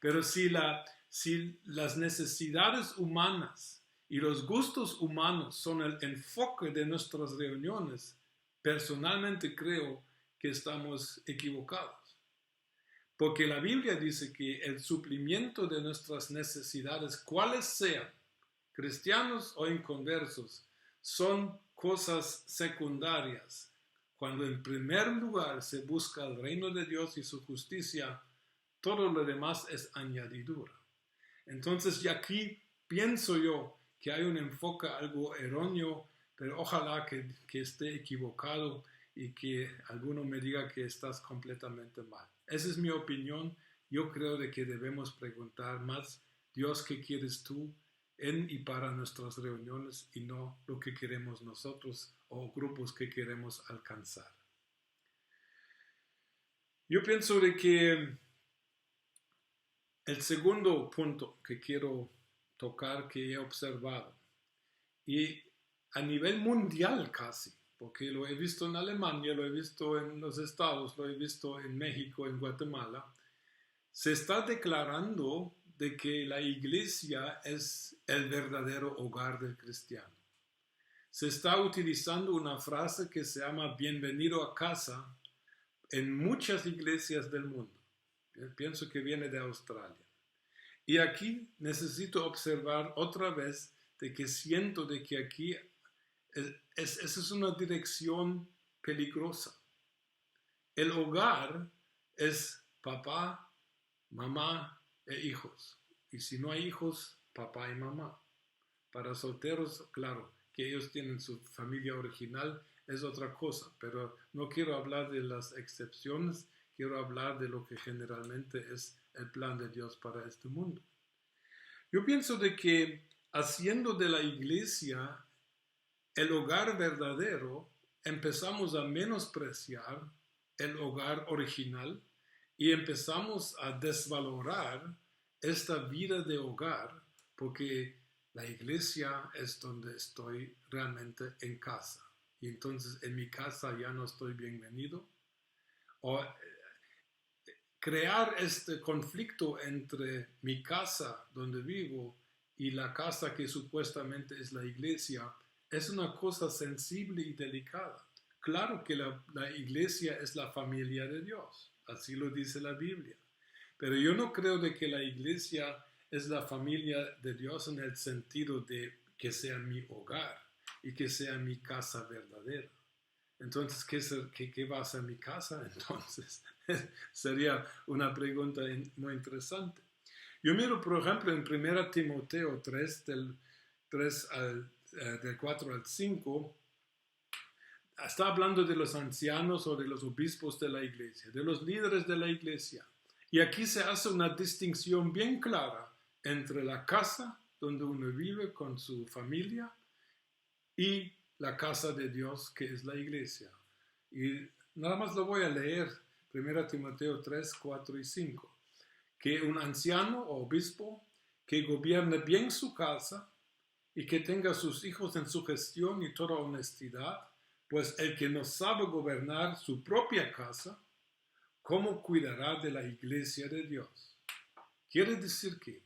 Pero si las necesidades humanas y los gustos humanos son el enfoque de nuestras reuniones, personalmente creo que estamos equivocados. Porque la Biblia dice que el suplimiento de nuestras necesidades, cuales sean, cristianos o inconversos, son cosas secundarias. Cuando en primer lugar se busca el reino de Dios y su justicia, todo lo demás es añadidura. Entonces, y aquí pienso yo que hay un enfoque algo erróneo, pero ojalá que esté equivocado y que alguno me diga que estás completamente mal. Esa es mi opinión. Yo creo de que debemos preguntar más, Dios, ¿qué quieres tú en y para nuestras reuniones y no lo que queremos nosotros o grupos que queremos alcanzar? Yo pienso de que el segundo punto que quiero tocar, que he observado, y a nivel mundial casi, porque lo he visto en Alemania, lo he visto en los Estados, lo he visto en México, en Guatemala, se está declarando de que la iglesia es el verdadero hogar del cristiano. Se está utilizando una frase que se llama bienvenido a casa en muchas iglesias del mundo. Pienso que viene de Australia. Y aquí necesito observar otra vez de que siento de que aquí esa es una dirección peligrosa. El hogar es papá, mamá e hijos. Y si no hay hijos, papá y mamá. Para solteros, claro, que ellos tienen su familia original, es otra cosa, pero no quiero hablar de las excepciones, quiero hablar de lo que generalmente es el plan de Dios para este mundo. Yo pienso de que haciendo de la iglesia el hogar verdadero, empezamos a menospreciar el hogar original y empezamos a desvalorar esta vida de hogar porque la iglesia es donde estoy realmente en casa. Y entonces en mi casa ya no estoy bienvenido. O crear este conflicto entre mi casa donde vivo y la casa que supuestamente es la iglesia es una cosa sensible y delicada. Claro que la iglesia es la familia de Dios, así lo dice la Biblia. Pero yo no creo de que la iglesia es la familia de Dios en el sentido de que sea mi hogar y que sea mi casa verdadera. Entonces, ¿qué va a ser mi casa? Entonces, sería una pregunta muy interesante. Yo miro, por ejemplo, en 1 Timoteo 3, del 4 al 5, está hablando de los ancianos o de los obispos de la iglesia, de los líderes de la iglesia. Y aquí se hace una distinción bien clara entre la casa donde uno vive con su familia y la casa de Dios que es la iglesia. Y nada más lo voy a leer, 1 Timoteo 3, 4 y 5. Que un anciano o obispo que gobierne bien su casa y que tenga a sus hijos en su gestión y toda honestidad, pues el que no sabe gobernar su propia casa, ¿cómo cuidará de la iglesia de Dios? Quiere decir que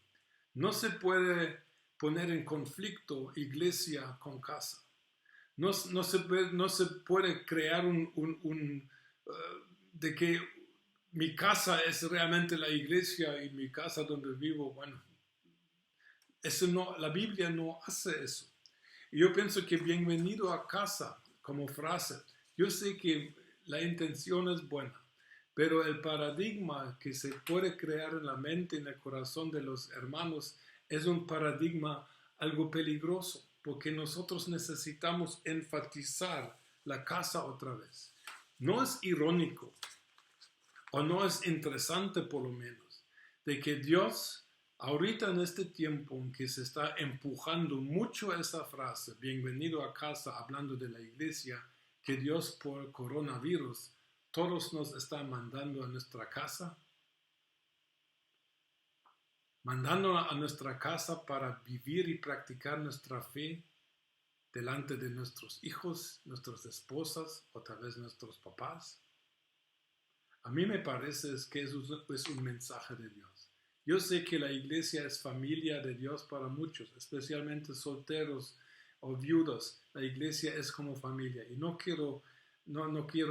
no se puede poner en conflicto iglesia con casa. No se puede crear de que mi casa es realmente la iglesia y mi casa donde vivo, bueno, eso no, la Biblia no hace eso. Y yo pienso que bienvenido a casa como frase, yo sé que la intención es buena, pero el paradigma que se puede crear en la mente y en el corazón de los hermanos es un paradigma algo peligroso, porque nosotros necesitamos enfatizar la casa otra vez. No es irónico, o no es interesante por lo menos, de que Dios, ahorita en este tiempo en que se está empujando mucho esa frase, bienvenido a casa, hablando de la iglesia, que Dios por coronavirus, todos nos está mandando a nuestra casa, mandándonos a nuestra casa para vivir y practicar nuestra fe delante de nuestros hijos, nuestras esposas o tal vez nuestros papás. A mí me parece que eso es un mensaje de Dios. Yo sé que la iglesia es familia de Dios para muchos, especialmente solteros o viudos. La iglesia es como familia y no quiero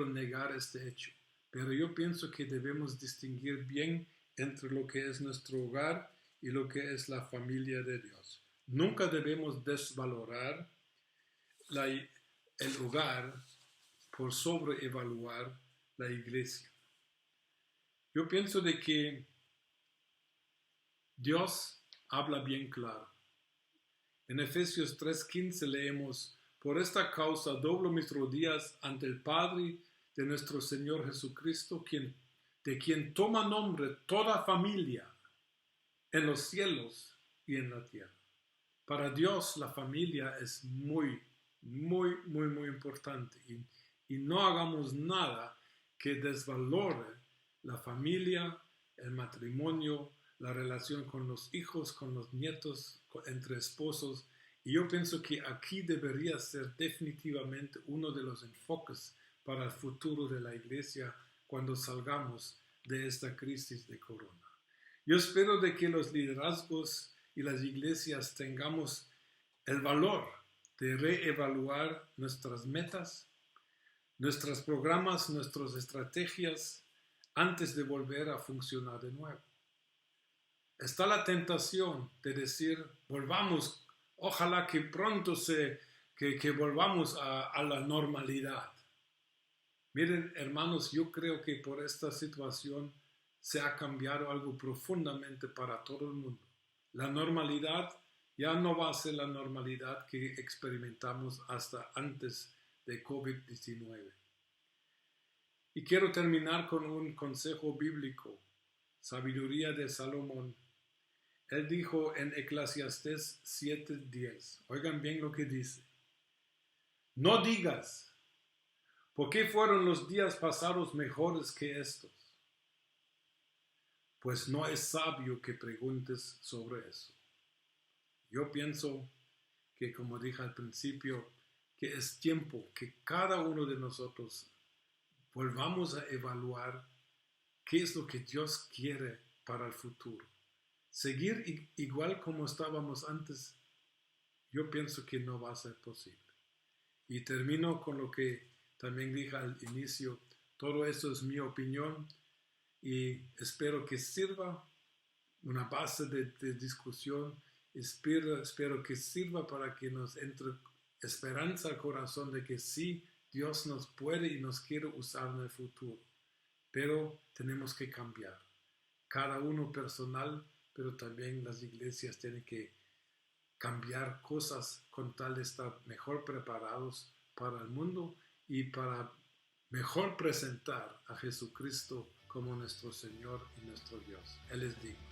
negar este hecho, pero yo pienso que debemos distinguir bien entre lo que es nuestro hogar y lo que es la familia de Dios. Nunca debemos desvalorar el hogar por sobreevaluar la iglesia. Yo pienso de que Dios habla bien claro. En Efesios 3:15 leemos: por esta causa doblo mis rodillas ante el Padre de nuestro Señor Jesucristo, de quien toma nombre toda familia en los cielos y en la tierra. Para Dios la familia es muy importante y no hagamos nada que desvalore la familia, el matrimonio, la relación con los hijos, con los nietos, entre esposos. Y yo pienso que aquí debería ser definitivamente uno de los enfoques para el futuro de la iglesia cuando salgamos de esta crisis de corona. Yo espero de que los liderazgos y las iglesias tengamos el valor de reevaluar nuestras metas, nuestros programas, nuestras estrategias antes de volver a funcionar de nuevo. Está la tentación de decir, volvamos, ojalá que pronto que volvamos a la normalidad. Miren, hermanos, yo creo que por esta situación se ha cambiado algo profundamente para todo el mundo. La normalidad ya no va a ser la normalidad que experimentamos hasta antes de COVID-19. Y quiero terminar con un consejo bíblico, sabiduría de Salomón. Él dijo en Eclesiastés 7:10, oigan bien lo que dice: no digas, ¿por qué fueron los días pasados mejores que estos? Pues no es sabio que preguntes sobre eso. Yo pienso que, como dije al principio, que es tiempo que cada uno de nosotros volvamos a evaluar qué es lo que Dios quiere para el futuro. Seguir igual como estábamos antes, yo pienso que no va a ser posible. Y termino con lo que también dije al inicio. Todo eso es mi opinión y espero que sirva una base de discusión. Espero que sirva para que nos entre esperanza al corazón de que sí, Dios nos puede y nos quiere usar en el futuro. Pero tenemos que cambiar. Cada uno personal, pero también las iglesias tienen que cambiar cosas con tal de estar mejor preparados para el mundo y para mejor presentar a Jesucristo como nuestro Señor y nuestro Dios. Él es digno.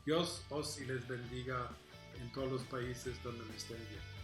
Dios os y les bendiga en todos los países donde me estén viendo.